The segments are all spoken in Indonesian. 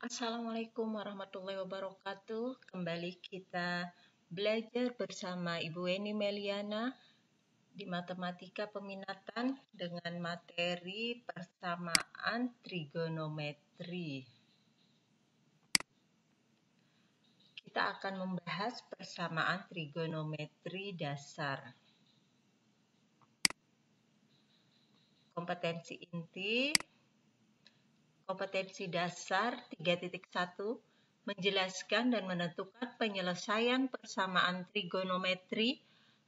Assalamualaikum warahmatullahi wabarakatuh. Kembali kita belajar bersama Ibu Weni Meliana di Matematika Peminatan dengan materi persamaan trigonometri. Kita akan membahas persamaan trigonometri dasar. Kompetensi inti. Kompetensi dasar 3.1 menjelaskan dan menentukan penyelesaian persamaan trigonometri.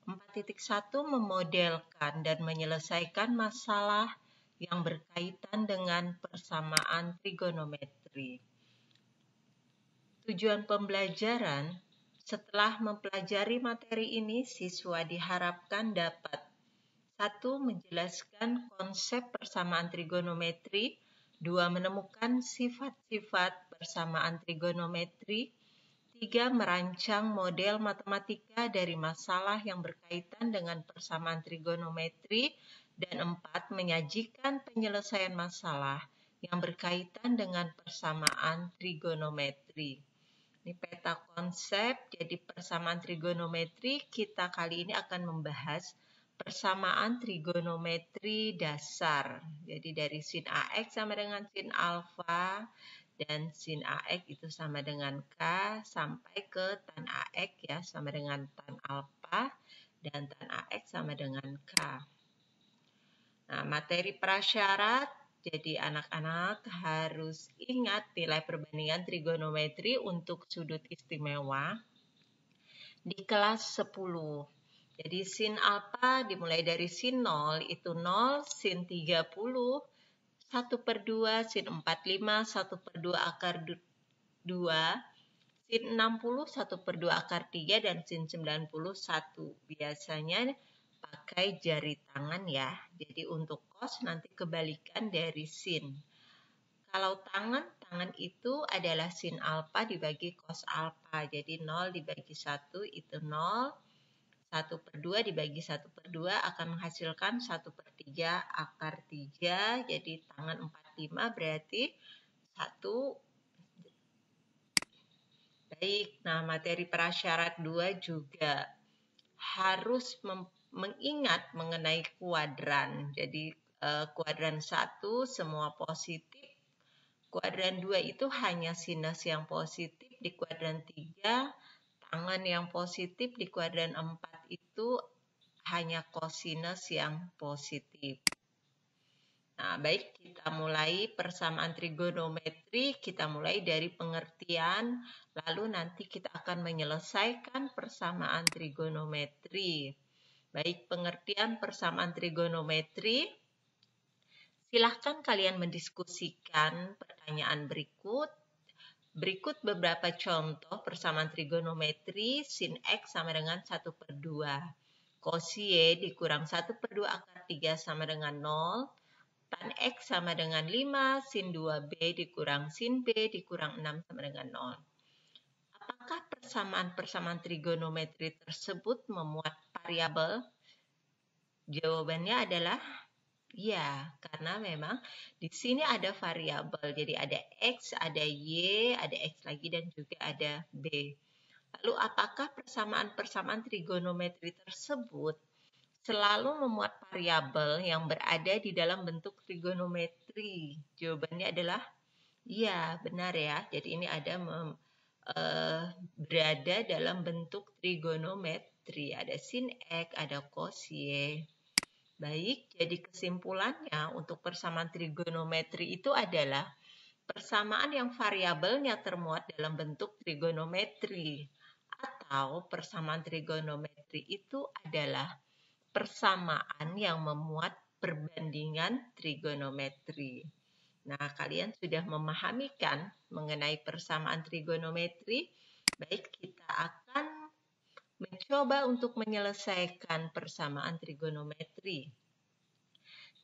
4.1 memodelkan dan menyelesaikan masalah yang berkaitan dengan persamaan trigonometri. Tujuan pembelajaran: setelah mempelajari materi ini, siswa diharapkan dapat 1. Menjelaskan konsep persamaan trigonometri. 2. Menemukan sifat-sifat persamaan trigonometri. 3. Merancang model matematika dari masalah yang berkaitan dengan persamaan trigonometri. Dan 4. Menyajikan penyelesaian masalah yang berkaitan dengan persamaan trigonometri. Ini peta konsep. Jadi persamaan trigonometri kita kali ini akan membahas persamaan trigonometri dasar. Jadi dari sin AX sama dengan sin alfa dan sin AX itu sama dengan K sampai ke tan AX ya sama dengan tan alfa dan tan AX sama dengan K. Nah, materi prasyarat, jadi anak-anak harus ingat nilai perbandingan trigonometri untuk sudut istimewa di kelas 10. Jadi sin alfa dimulai dari sin 0 itu 0, sin 30, 1/2, sin 45, 1/2 akar 2, sin 60, 1/2 akar 3, dan sin 91. Biasanya pakai jari tangan ya. Jadi untuk cos nanti kebalikan dari sin. Kalau tangan itu adalah sin alfa dibagi cos alfa. Jadi 0 dibagi 1 itu 0. 1/2 dibagi 1/2 akan menghasilkan 1/3 akar 3. Jadi tangan 45 berarti 1. Baik, nah materi prasyarat 2 juga harus mengingat mengenai kuadran. Jadi kuadran 1 semua positif. Kuadran 2 itu hanya sinus yang positif. Di kuadran 3 tangan yang positif. Di kuadran 4 itu hanya kosinus yang positif. Nah, baik, kita mulai persamaan trigonometri. Kita mulai dari pengertian, lalu nanti kita akan menyelesaikan persamaan trigonometri. Baik, pengertian persamaan trigonometri. Silahkan kalian mendiskusikan pertanyaan berikut. Berikut beberapa contoh persamaan trigonometri. Sin X sama dengan 1/2. Cos Y dikurang 1/2 akar 3 sama dengan 0. Tan X sama dengan 5. Sin 2B dikurang sin B dikurang 6 sama dengan 0. Apakah persamaan-persamaan trigonometri tersebut memuat variabel? Jawabannya adalah ya, karena memang di sini ada variabel. Jadi ada X, ada Y, ada X lagi, dan juga ada B. Lalu apakah persamaan-persamaan trigonometri tersebut selalu memuat variabel yang berada di dalam bentuk trigonometri? Jawabannya adalah ya, benar ya. Jadi ini ada berada dalam bentuk trigonometri. Ada sin X, ada cos Y. Baik, jadi kesimpulannya untuk persamaan trigonometri itu adalah persamaan yang variabelnya termuat dalam bentuk trigonometri. Atau persamaan trigonometri itu adalah persamaan yang memuat perbandingan trigonometri. Nah, kalian sudah memahami kan mengenai persamaan trigonometri? Baik, kita akan mencoba untuk menyelesaikan persamaan trigonometri.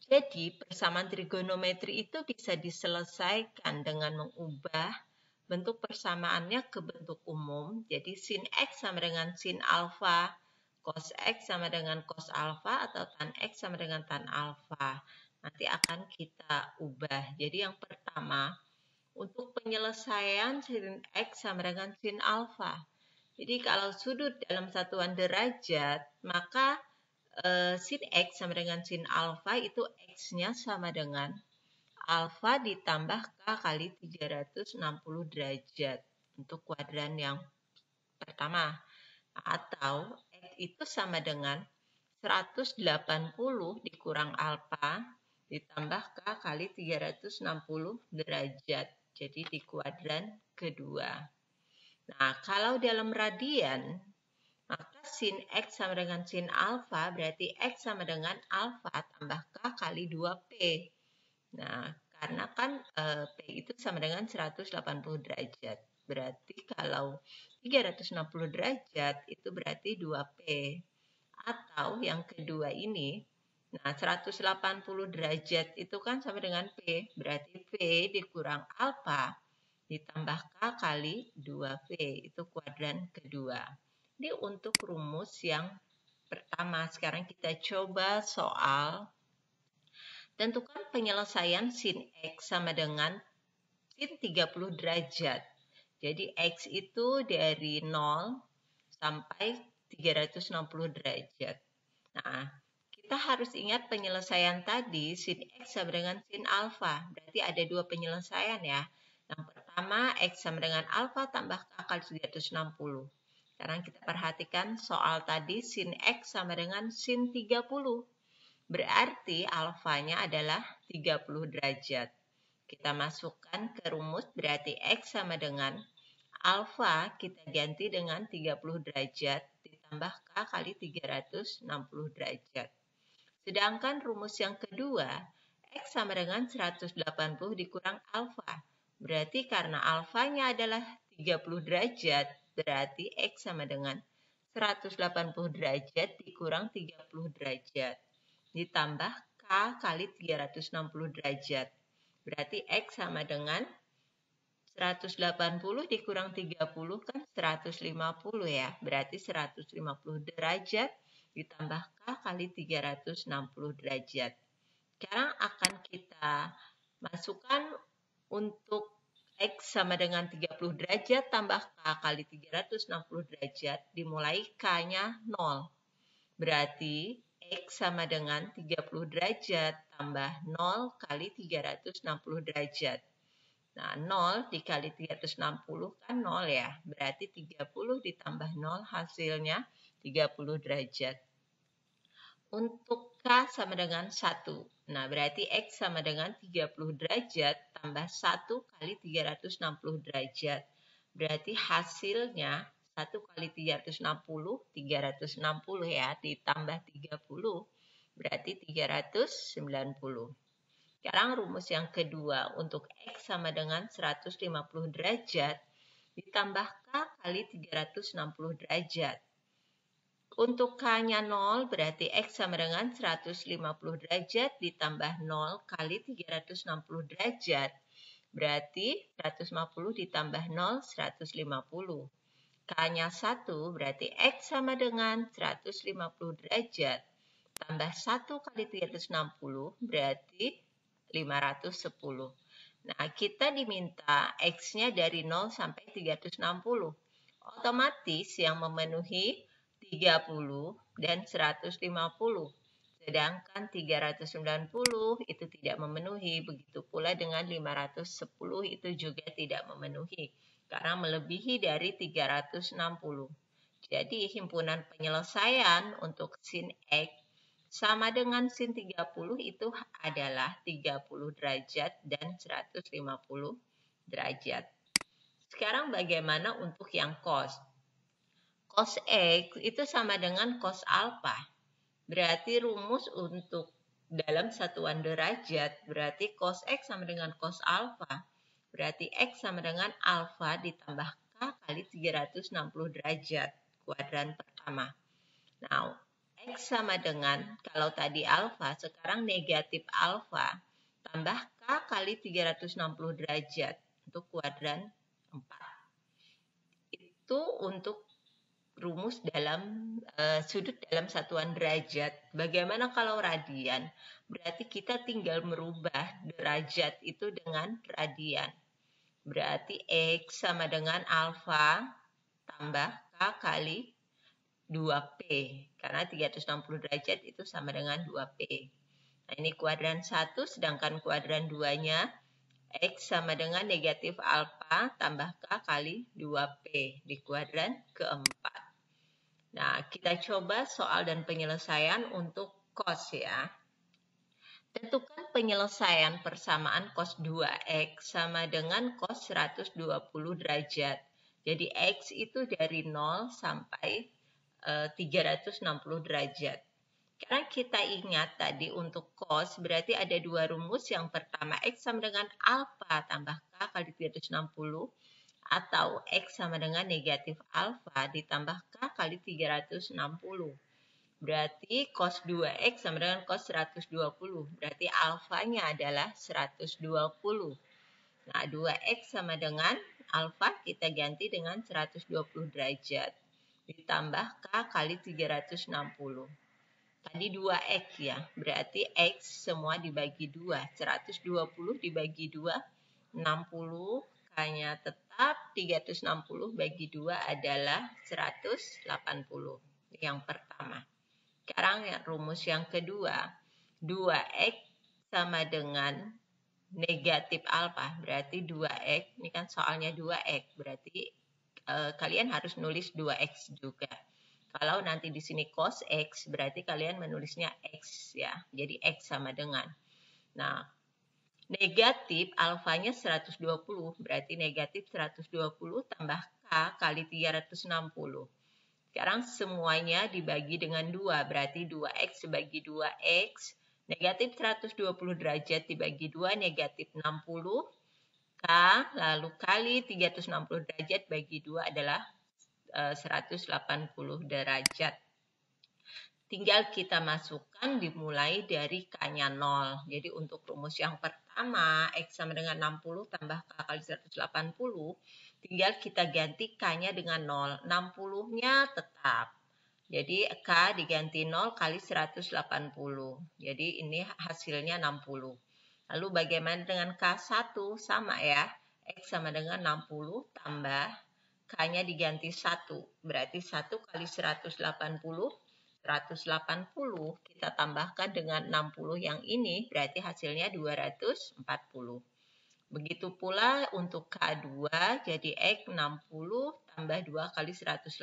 Jadi, persamaan trigonometri itu bisa diselesaikan dengan mengubah bentuk persamaannya ke bentuk umum. Jadi, sin X sama dengan sin alfa, cos X sama dengan cos alfa, atau tan X sama dengan tan alfa. Nanti akan kita ubah. Jadi, yang pertama, untuk penyelesaian sin X sama dengan sin alfa. Jadi kalau sudut dalam satuan derajat, maka sin X sama dengan sin alfa itu X-nya sama dengan alfa ditambah K kali 360 derajat untuk kuadran yang pertama. Atau X itu sama dengan 180 dikurang alfa ditambah K kali 360 derajat. Jadi di kuadran kedua. Nah, kalau dalam radian, maka sin X sama dengan sin alfa berarti X sama dengan alfa tambah K kali 2P. Nah, karena kan P itu sama dengan 180 derajat. Berarti kalau 360 derajat itu berarti 2P. Atau yang kedua ini, nah 180 derajat itu kan sama dengan P. Berarti P dikurang alfa ditambah K kali 2P. Itu kuadran kedua. Ini untuk rumus yang pertama. Sekarang kita coba soal. Tentukan penyelesaian sin X sama dengan sin 30 derajat. Jadi X itu dari 0 sampai 360 derajat. Nah, kita harus ingat penyelesaian tadi sin X sama dengan sin alfa. Berarti ada dua penyelesaian ya. Yang pertama X sama dengan alfa tambah K kali 360. Sekarang kita perhatikan soal tadi sin X sama dengan sin 30. Berarti alfanya adalah 30 derajat. Kita masukkan ke rumus berarti X sama dengan alfa kita ganti dengan 30 derajat ditambah K kali 360 derajat. Sedangkan rumus yang kedua, X sama dengan 180 dikurang alfa. Berarti karena alfanya adalah 30 derajat, berarti X sama dengan 180 derajat dikurang 30 derajat. Ditambah K kali 360 derajat. Berarti X sama dengan 180 dikurang 30 kan 150 ya. Berarti 150 derajat ditambah K kali 360 derajat. Sekarang akan kita masukkan untuk X sama dengan 30 derajat tambah K kali 360 derajat dimulai K-nya 0. Berarti X sama dengan 30 derajat tambah 0 kali 360 derajat. Nah, 0 dikali 360 kan 0 ya. Berarti 30 ditambah 0 hasilnya 30 derajat. Untuk K sama dengan 1. Nah, berarti X sama dengan 30 derajat tambah 1 kali 360 derajat. Berarti hasilnya 1 kali 360 ya, ditambah 30, berarti 390. Sekarang rumus yang kedua, untuk X sama dengan 150 derajat, ditambah K kali 360 derajat. Untuk K-nya 0, berarti X sama dengan 150 derajat, ditambah 0 kali 360 derajat. Berarti 150 ditambah 0, 150. K-nya 1 berarti X sama dengan 150 derajat. Tambah 1 kali 360 berarti 510. Nah, kita diminta X-nya dari 0 sampai 360. Otomatis yang memenuhi 30 dan 150. Sedangkan 390 itu tidak memenuhi. Begitu pula dengan 510 itu juga tidak memenuhi. Karena melebihi dari 360. Jadi himpunan penyelesaian untuk sin X sama dengan sin 30 itu adalah 30 derajat dan 150 derajat. Sekarang bagaimana untuk yang cos? Cos X itu sama dengan cos alfa. Berarti rumus untuk dalam satuan derajat, berarti cos X sama dengan cos alfa. Berarti X sama dengan alfa ditambah K kali 360 derajat, kuadran pertama. Nah, X sama dengan, kalau tadi alfa, sekarang negatif alfa, tambah K kali 360 derajat, untuk kuadran 4. Itu untuk rumus dalam sudut dalam satuan derajat. Bagaimana kalau radian? Berarti kita tinggal merubah derajat itu dengan radian. Berarti X sama dengan alfa tambah K kali 2P. Karena 360 derajat itu sama dengan 2P. Nah, ini kuadran 1, sedangkan kuadran 2-nya X sama dengan negatif alfa tambah K kali 2P di kuadran keempat. Nah, kita coba soal dan penyelesaian untuk cos ya. Tentukan penyelesaian persamaan cos 2X sama dengan cos 120 derajat. Jadi X itu dari 0 sampai 360 derajat. Karena kita ingat tadi untuk cos berarti ada dua rumus. Yang pertama X sama dengan alfa tambah K kali 360 atau X sama dengan negatif alfa ditambah K kali 360. Berarti cos 2X sama dengan cos 120. Berarti alfanya adalah 120. Nah, 2X sama dengan alfa kita ganti dengan 120 derajat. Ditambah K kali 360. Tadi 2X ya. Berarti X semua dibagi 2. 120 dibagi 2, 60. K-nya tetap 360 bagi 2 adalah 180. Yang pertama. Sekarang rumus yang kedua, 2X sama dengan negatif alfa, berarti 2X, ini kan soalnya 2X, berarti kalian harus nulis 2X juga. Kalau nanti di sini cos X, berarti kalian menulisnya X ya, jadi X sama dengan. Nah, negatif alfanya 120, berarti negatif 120 tambah K kali 360. Sekarang semuanya dibagi dengan 2, berarti 2X dibagi 2X, negatif 120 derajat dibagi 2, negatif 60, K, lalu kali 360 derajat bagi 2 adalah 180 derajat. Tinggal kita masukkan dimulai dari K-nya 0. Jadi untuk rumus yang pertama, X sama dengan 60 tambah K kali 180, tinggal kita ganti K-nya dengan 0. 60-nya tetap. Jadi K diganti 0 kali 180. Jadi ini hasilnya 60. Lalu bagaimana dengan K1? Sama ya. X sama dengan 60 tambah K-nya diganti 1. Berarti 1 kali 180. 180 kita tambahkan dengan 60 yang ini berarti hasilnya 240. Begitu pula untuk K2 jadi X 60 tambah 2 kali 180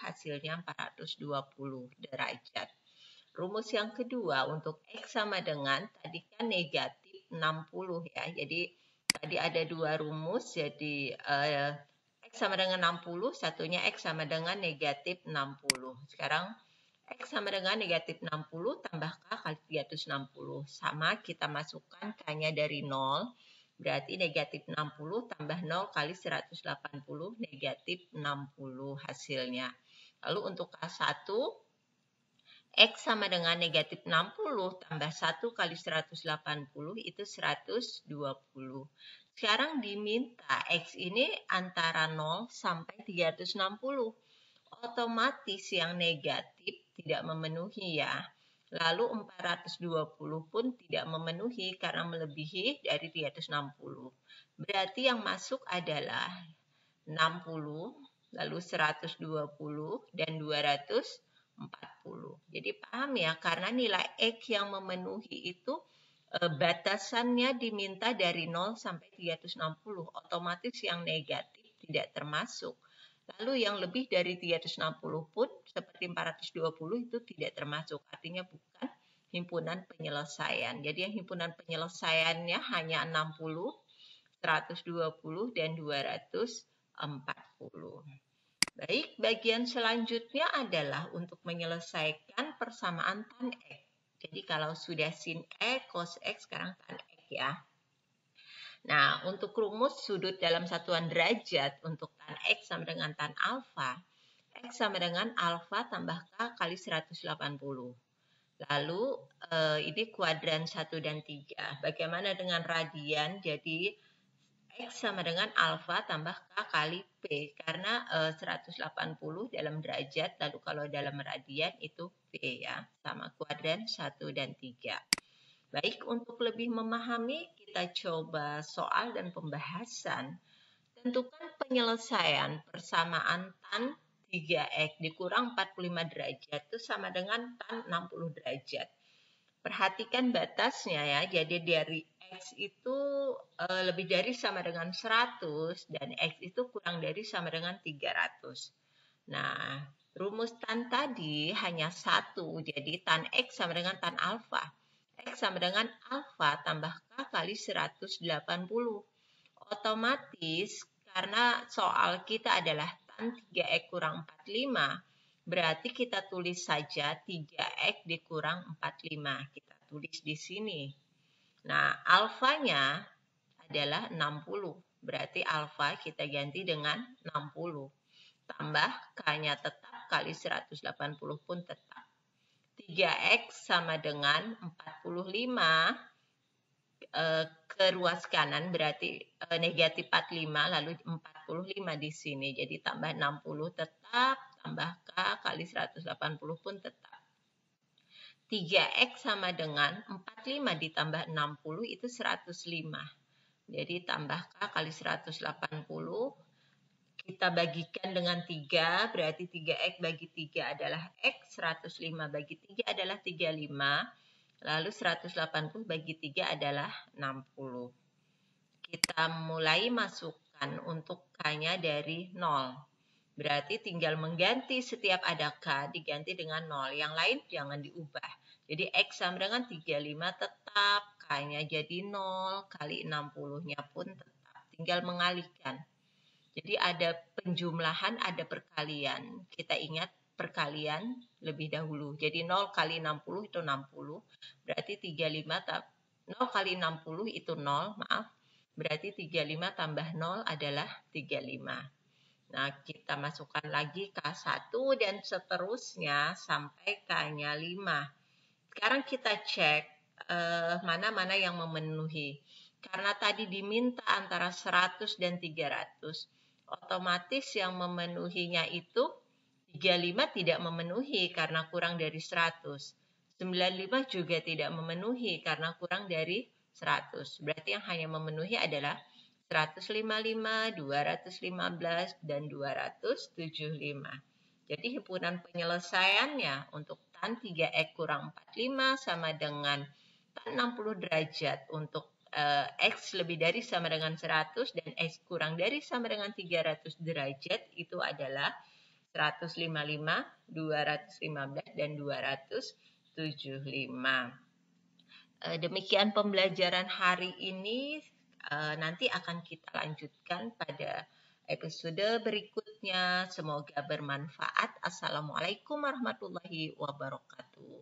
hasilnya 420 derajat. Rumus yang kedua untuk X sama dengan tadi kan negatif 60 ya. Jadi tadi ada dua rumus jadi X sama dengan 60, satunya X sama dengan negatif 60. Sekarang X sama dengan negatif 60 tambah K kali 360. Sama kita masukkan K-nya dari 0. Berarti negatif 60 tambah 0 kali 180 negatif 60 hasilnya. Lalu untuk K1, X sama dengan negatif 60 tambah 1 kali 180 itu 120. Sekarang diminta X ini antara 0 sampai 360. Otomatis yang negatif tidak memenuhi ya. Lalu 420 pun tidak memenuhi karena melebihi dari 360. Berarti yang masuk adalah 60, lalu 120, dan 240. Jadi paham ya, karena nilai X yang memenuhi itu batasannya diminta dari 0 sampai 360. Otomatis yang negatif tidak termasuk. Lalu yang lebih dari 360 pun seperti 420 itu tidak termasuk. Artinya bukan himpunan penyelesaian. Jadi yang himpunan penyelesaiannya hanya 60, 120, dan 240. Baik, bagian selanjutnya adalah untuk menyelesaikan persamaan tan X. Jadi kalau sudah sin X, cos X, sekarang tan X ya. Nah, untuk rumus sudut dalam satuan derajat untuk tan X sama dengan tan alfa, X sama dengan alfa tambah K kali 180. Lalu, ini kuadran 1 dan 3. Bagaimana dengan radian? Jadi, X sama dengan alfa tambah K kali P. Karena 180 dalam derajat, lalu kalau dalam radian itu P ya. Sama kuadran 1 dan 3. Baik, untuk lebih memahami, kita coba soal dan pembahasan. Tentukan penyelesaian persamaan tan 3x dikurang 45 derajat itu sama dengan tan 60 derajat. Perhatikan batasnya ya, jadi dari X itu lebih dari sama dengan 100 dan X itu kurang dari sama dengan 300. Nah, rumus tan tadi hanya satu, jadi tan X sama dengan tan alfa. X sama dengan alfa tambah K kali 180. Otomatis karena soal kita adalah tan 3x kurang 45, berarti kita tulis saja 3x dikurang 45. Kita tulis di sini. Nah, alfanya adalah 60. Berarti alfa kita ganti dengan 60. Tambah K-nya tetap kali 180 pun tetap. 3x sama dengan 45 ke ruas kanan berarti negatif 45 lalu 45 di sini. Jadi tambah 60 tetap, tambah K kali 180 pun tetap. 3x sama dengan 45 ditambah 60 itu 105. Jadi tambah K kali 180. Kita bagikan dengan 3, berarti 3x bagi 3 adalah X, 105 bagi 3 adalah 35, lalu 180 bagi 3 adalah 60. Kita mulai masukkan untuk K-nya dari 0. Berarti tinggal mengganti setiap ada K diganti dengan 0. Yang lain jangan diubah. Jadi X sama dengan 35 tetap, K-nya jadi 0, kali 60-nya pun tetap. Tinggal mengalihkan. Jadi ada penjumlahan, ada perkalian. Kita ingat perkalian lebih dahulu. Jadi 0 kali 60 itu 60. Berarti 35 0 kali 60 itu 0, maaf. Berarti 35 tambah 0 adalah 35. Nah, kita masukkan lagi K1 dan seterusnya sampai K-nya 5. Sekarang kita cek mana-mana yang memenuhi. Karena tadi diminta antara 100 dan 300, otomatis yang memenuhinya itu 35 tidak memenuhi karena kurang dari 100. 95 juga tidak memenuhi karena kurang dari 100. Berarti yang hanya memenuhi adalah 155, 215, dan 275. Jadi himpunan penyelesaiannya untuk tan 3x kurang 45 sama dengan tan 60 derajat untuk X lebih dari sama dengan 100 dan X kurang dari sama dengan 300 derajat itu adalah 155, 215, dan 275. Demikian pembelajaran hari ini. Nanti akan kita lanjutkan pada episode berikutnya. Semoga bermanfaat. Assalamualaikum warahmatullahi wabarakatuh.